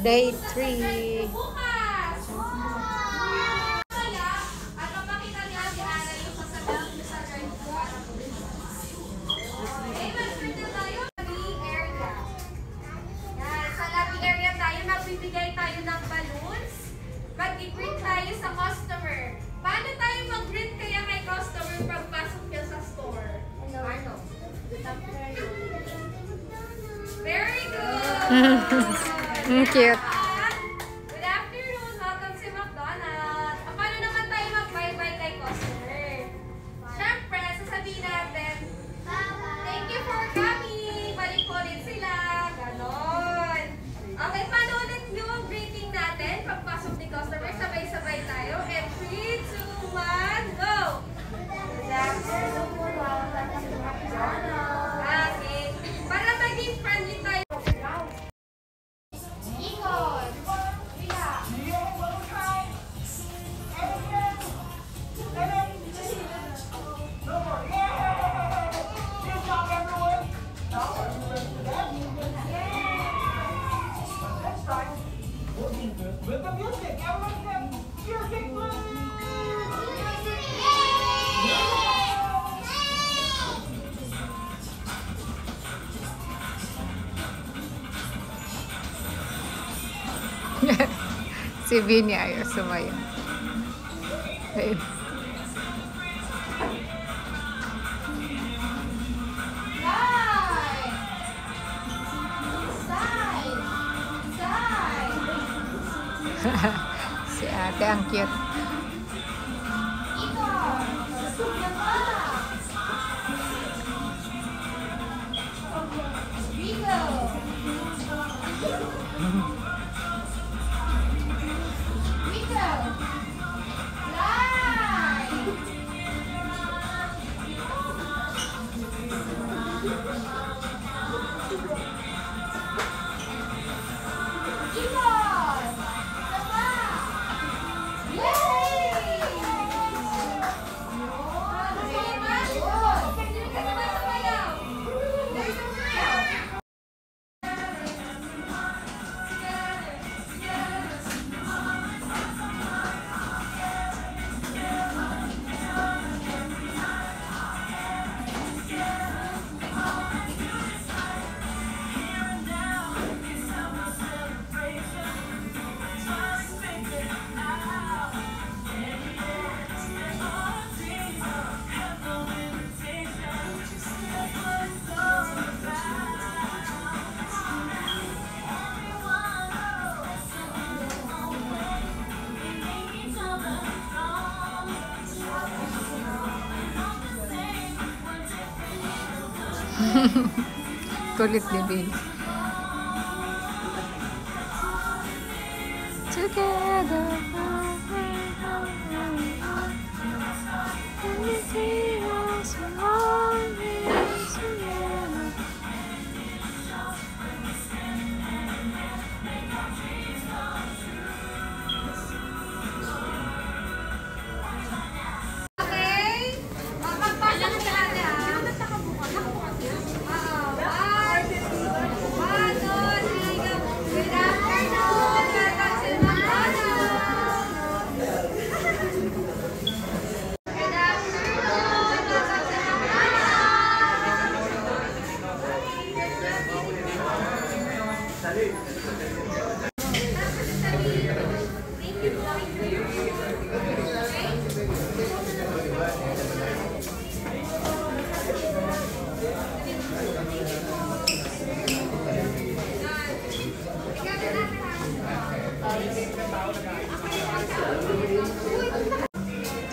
Day 3. Magbibigay tayo ng balloons. Mag-greet tayo sa customer. Paano tayo mag-greet kaya kay customer pagpasok niya sa store? Ano? Very good! Cute. Good afternoon! Welcome to McDonald's. Paano naman tayo mag-bye-bye kay customer? Siyempre, sasabihin natin, thank you for coming! Balik ko ulit sila. Ganon. Okay, paano ulit yung greeting natin? Pagpasok ni customer, sabay-sabay tayo. And 3, 2, 1, go! Good afternoon! Welcome to McDonald's. Okay. Para maging friendly tayo. Ikot! Kuya! With the music, everyone can music, Si Vinny ayaw sumayo. Ayun. Si ate ang cute. Kulit ni Vinny. Together.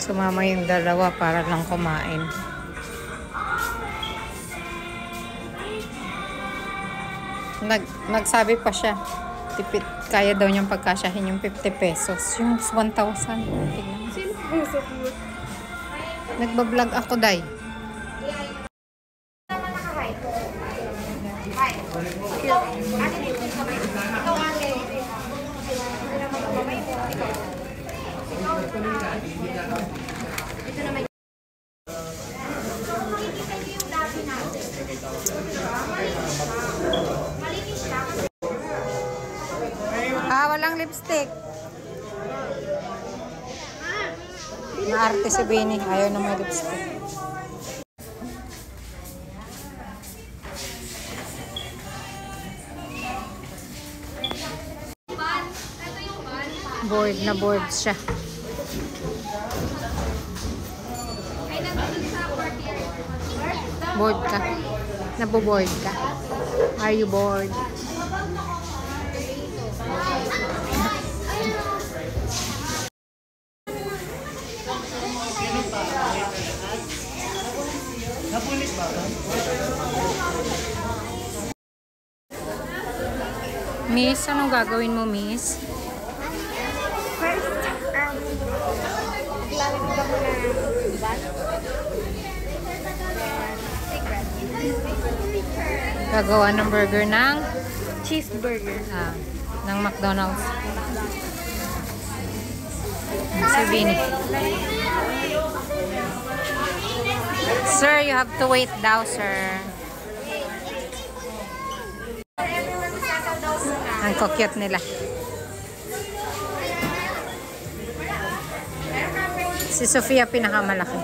Sumama yung dalawa para lang kumain. Nagsabi pa siya, tipid, kaya daw niyang pagkasyahin yung 50 pesos. Yung 1,000. Tignan. Sino puso po? Nagbablog ako, Day. Hey, walang lipstick. Maarte si Bini. Ayaw na may lipstick. Bored na bored siya. Bored ka? Nabobored ka? Are you bored? Napulis ba? Miss, anong gagawin mo, Miss? First, lalagyan ko muna ng bag. Gagawa ng burger ng Cheeseburger. ng McDonald's. Si Bini. Sir, you have to wait daw, sir. Ang cute nila. Si Sofia pinakamalaki.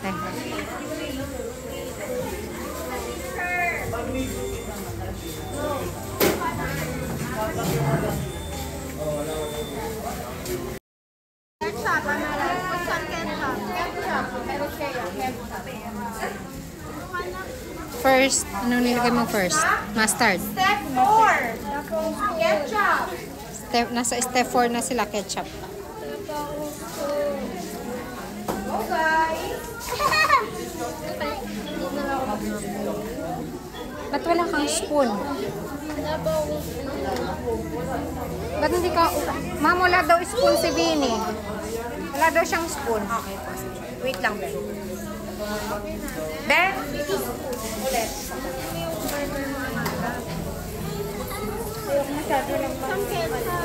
Eh. Ketchup, put some ketchup. First, anong nilagay mo first? Mustard. Step 4. Ketchup. Nasa step 4 na sila, ketchup. Go, guys. Ba't wala kang spoon? Ba't hindi ka... Ma'am, wala daw spoon si Bini. Wala daw siyang spoon. Okay, wait lang, Ben. Ben? Ulit. Masyado lang pa.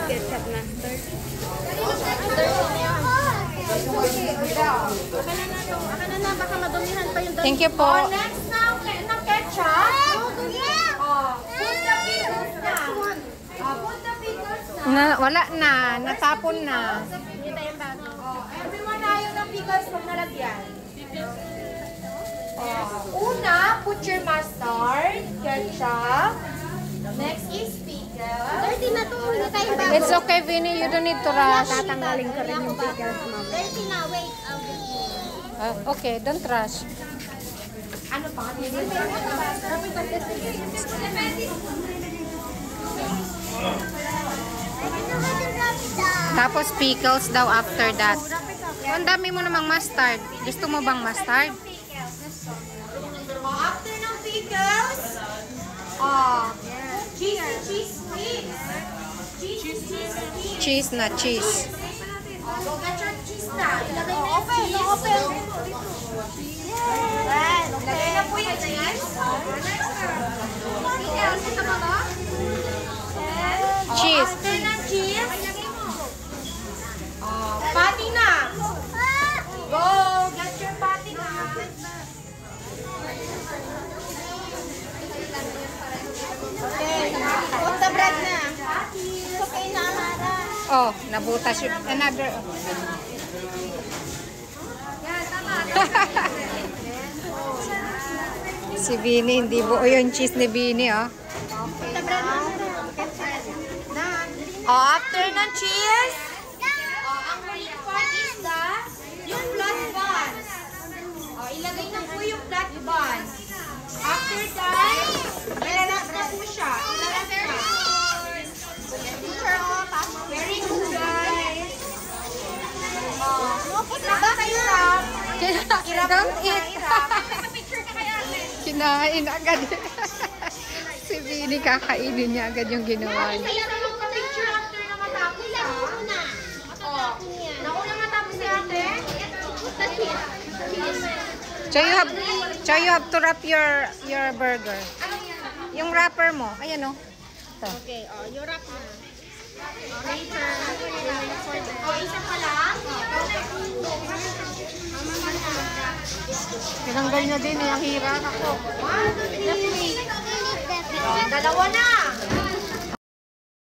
Ketchup na. Akala na, baka madumihan pa yung dami. Thank you po. Oh, next na ketchup. Oh, put the pickles na. Put the pickles na. Wala na. Natapon na. Oh, everyone ayaw ng pickles pag nalagyan. Una, put your mustard, ketchup. Next is pickles. 30 na to, hindi tayo bago. It's okay, Vini. You don't need to rush. Tatanggalin ko rin yung pickles, ma'am. 30 na, wait. Okay, don't rush. Ano pa? Tapos pickles daw after that. Ang dami mo namang mustard. Gusto mo bang mustard? After ng pickles, cheese sticks. Cheese na cheese. Go get your cheese na. Ilagay na yung cheese. Ilagay na po yung cheese. Pickles, ito ba ba? Cheese. After ng cheese, patty na. Go, get your patty na. Put the bread na. It's okay na, Amara. Oh, nabutas yung another. Si Bini, hindi buo yung cheese ni Bini, oh. Put the bread na. After ng cheese, ang huling part is yung flat buns. Ilagay na po yung flat buns. After that, ilalap na po siya. Ilalap na. Very good, guys. Saka kayo rap. Don't eat. Picture ka kay ate. Kinain agad. Si Bini, kakainin niya agad yung ginawa niya. Kaya naman pa-picture after na matapos, ha? Nauna matapos si ate. So you have to wrap your burger. Yung wrapper mo, ayan, oh. Ito. Okay, yung wrap na. Later. Isa pa lang. Tinanggal niya din, yung hira ako. Dalawa na.